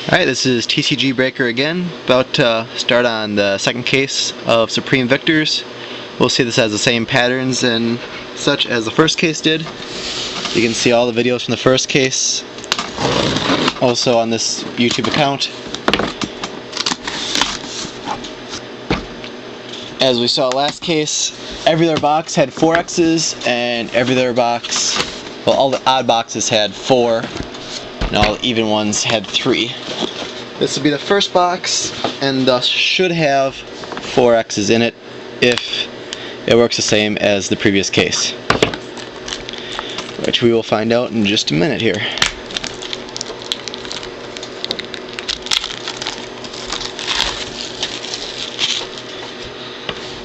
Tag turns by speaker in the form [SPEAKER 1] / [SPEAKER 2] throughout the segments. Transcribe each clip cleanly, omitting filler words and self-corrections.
[SPEAKER 1] Alright, this is TCG Breaker again, about to start on the second case of Supreme Victors. We'll see this has the same patterns and such as the first case did. You can see all the videos from the first case also on this YouTube account. As we saw last case, every other box had 4 X's and every other box, well, all the odd boxes had 4 and all the even ones had 3. This will be the first box and thus should have 4 X's in it if it works the same as the previous case, which we will find out in just a minute here.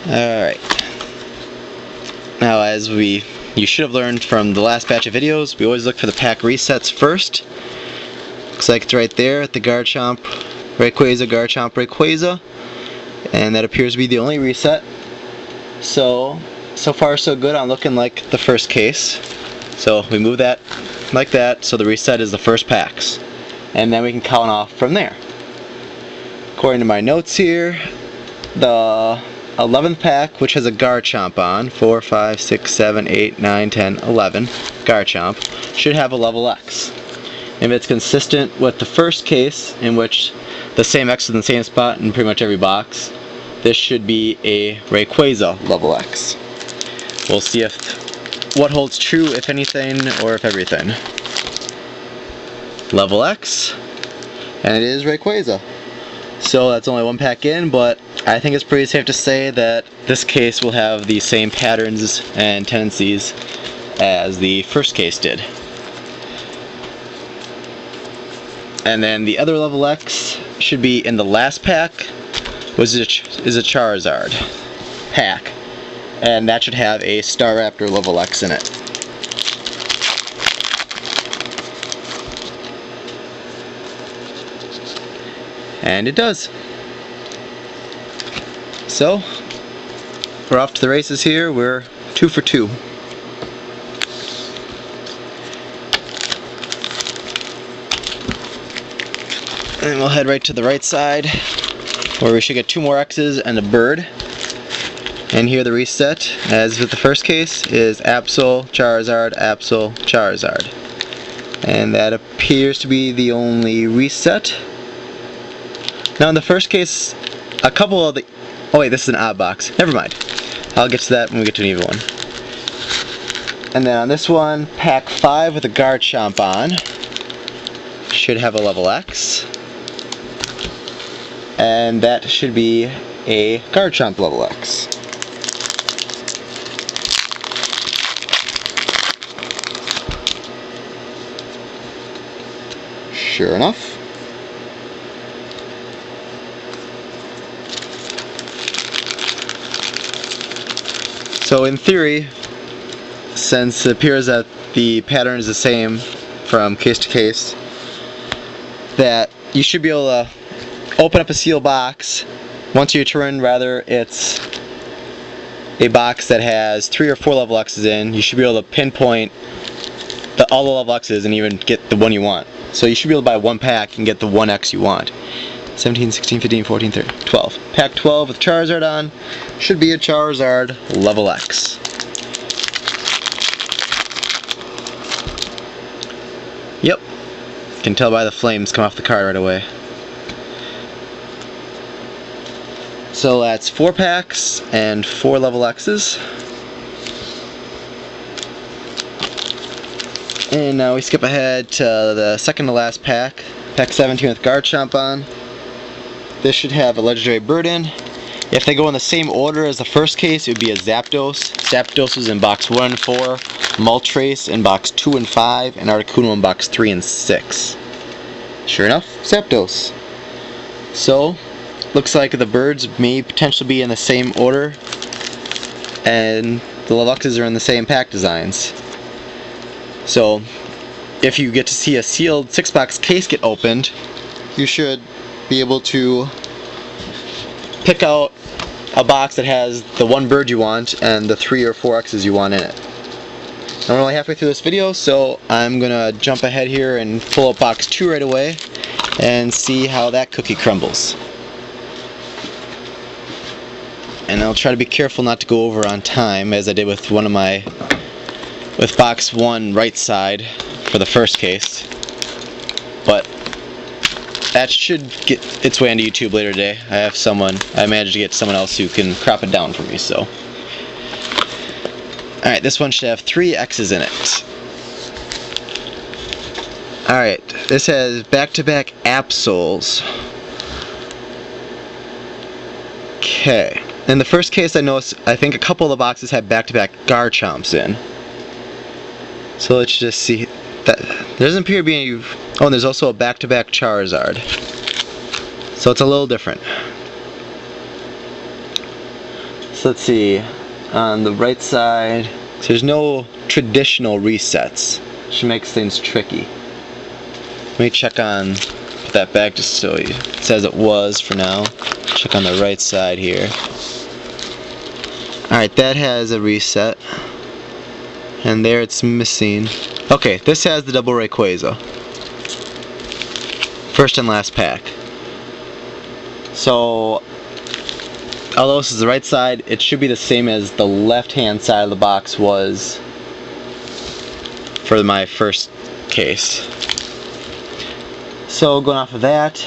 [SPEAKER 1] Alright, now as you should have learned from the last batch of videos, we always look for the pack resets first. Looks like it's right there at the Garchomp Rayquaza, Garchomp Rayquaza, and that appears to be the only reset. So far so good on looking like the first case. So we move that like that, so the reset is the first packs, and then we can count off from there. According to my notes here, the 11th pack, which has a Garchomp on, 4, 5, 6, 7, 8, 9, 10, 11, Garchomp, should have a level X. If it's consistent with the first case, in which the same X is in the same spot in pretty much every box, this should be a Rayquaza level X. We'll see if what holds true, if anything, or if everything. Level X, and it is Rayquaza. So that's only one pack in, but I think it's pretty safe to say that this case will have the same patterns and tendencies as the first case did. And then the other level X should be in the last pack, which is a Charizard pack, and that should have a Staraptor level X in it. And it does. So, we're off to the races here. We're 2 for 2. And we'll head right to the right side, where we should get 2 more X's and a bird. And here the reset, as with the first case, is Absol, Charizard, Absol, Charizard. And that appears to be the only reset. Now in the first case, a couple of the... Oh wait, this is an odd box. Never mind. I'll get to that when we get to an even one. And then on this one, pack 5 with a Garchomp on should have a level X. And that should be a Garchomp level X. Sure enough. So in theory, since it appears that the pattern is the same from case to case, that you should be able to open up a sealed box. Once you turn, rather, it's a box that has 3 or 4 level X's in. You should be able to pinpoint all the level X's and even get the one you want. So you should be able to buy one pack and get the 1 X you want. 17, 16, 15, 14, 13, 12. Pack 12 with Charizard on should be a Charizard level X. Yep. You can tell by the flames come off the card right away. So that's 4 packs and 4 level X's. And now we skip ahead to the second to last pack. Pack 17 with Garchomp on. This should have a legendary bird in. If they go in the same order as the first case, it would be a Zapdos. Zapdos is in box 1 and 4, Moltres in box 2 and 5, and Articuno in box 3 and 6. Sure enough, Zapdos. So, looks like the birds may potentially be in the same order, and the level X's are in the same pack designs. So, if you get to see a sealed 6-box case get opened, you should be able to pick out a box that has the 1 bird you want and the 3 or 4 X's you want in it. I'm only halfway through this video, so I'm gonna jump ahead here and pull up box 2 right away and see how that cookie crumbles. And I'll try to be careful not to go over on time, as I did with with box 1 right side for the first case. But that should get its way onto YouTube later today. I managed to get someone else who can crop it down for me, so. Alright, this one should have 3 X's in it. Alright, this has back-to-back Absols. Okay. In the first case I noticed, I think a couple of the boxes had back-to-back Garchomps in. So let's just see. There doesn't appear to be any... Oh, and there's also a back-to-back Charizard. So it's a little different. So let's see. On the right side, so there's no traditional resets, which makes things tricky. Let me check on, put that back just so it says it was for now. Check on the right side here. Alright, that has a reset. And there it's missing. Okay, this has the double Rayquaza. First and last pack. So, although this is the right side, it should be the same as the left hand side of the box was for my first case. So going off of that,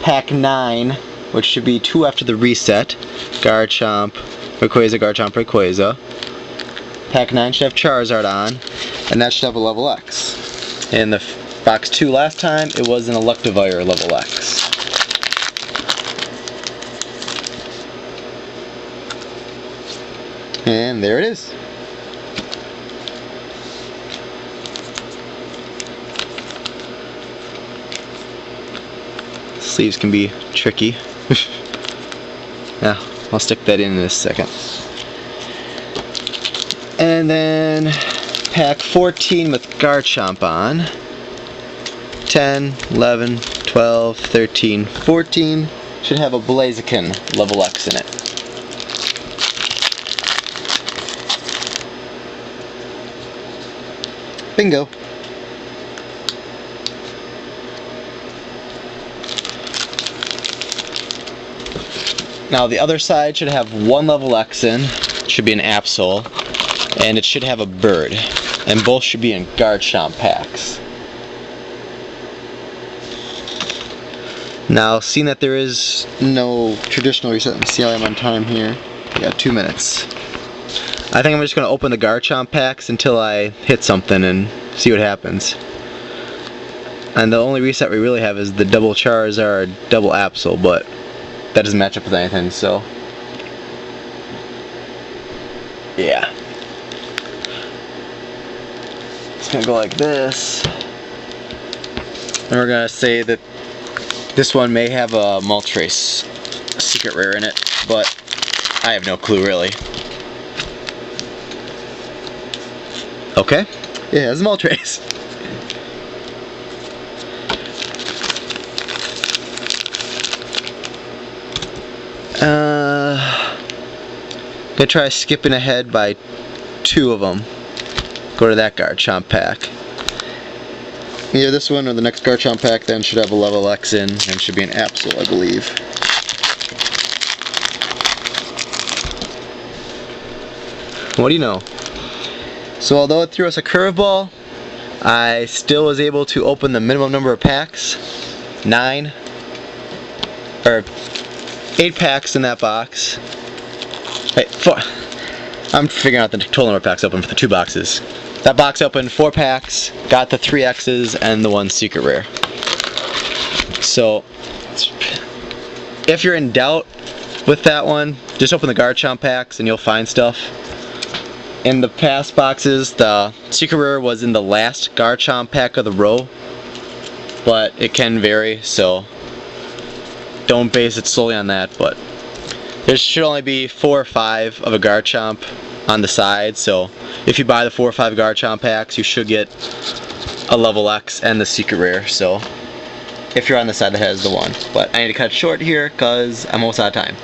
[SPEAKER 1] pack 9, which should be 2 after the reset, Garchomp, Rayquaza, Garchomp, Rayquaza. Pack 9 should have Charizard on, and that should have a Lv.X. In the box 2 last time, it was an Electivire Lv.X. And there it is. Sleeves can be tricky. Yeah, I'll stick that in a second. And then pack 14 with Garchomp on. 10, 11, 12, 13, 14 should have a Blaziken Lv.X in it. Bingo. Now the other side should have 1 Lv.X in, should be an Absol, and it should have a bird, and both should be in Garchomp packs. Now, seeing that there is no traditional reset, let me see how I'm on time here. Yeah, 2 minutes. I think I'm just going to open the Garchomp packs until I hit something and see what happens. And the only reset we really have is the double Charizard, double Absol, but that doesn't match up with anything, so yeah. It's going to go like this. And we're going to say that this one may have a Moltres secret rare in it, but I have no clue really. Okay, it has a Moltres. Gonna try skipping ahead by 2 of them. Go to that Garchomp pack. Either this one or the next Garchomp pack then should have a Lv.X in, and should be an Absol, I believe. What do you know? So although it threw us a curveball, I still was able to open the minimum number of packs. 9 or 8 packs in that box. Wait, 4. I'm figuring out the total number of packs open for the 2 boxes. That box opened 4 packs, got the 3 X's and the 1 secret rare. So, if you're in doubt with that one, just open the Garchomp packs and you'll find stuff. In the past boxes, the secret rare was in the last Garchomp pack of the row, but it can vary, so don't base it solely on that. But there should only be 4 or 5 of a Garchomp on the side, so if you buy the 4 or 5 Garchomp packs, you should get a Lv.X and the secret rare. So if you're on the side that has the 1, but I need to cut it short here because I'm almost out of time.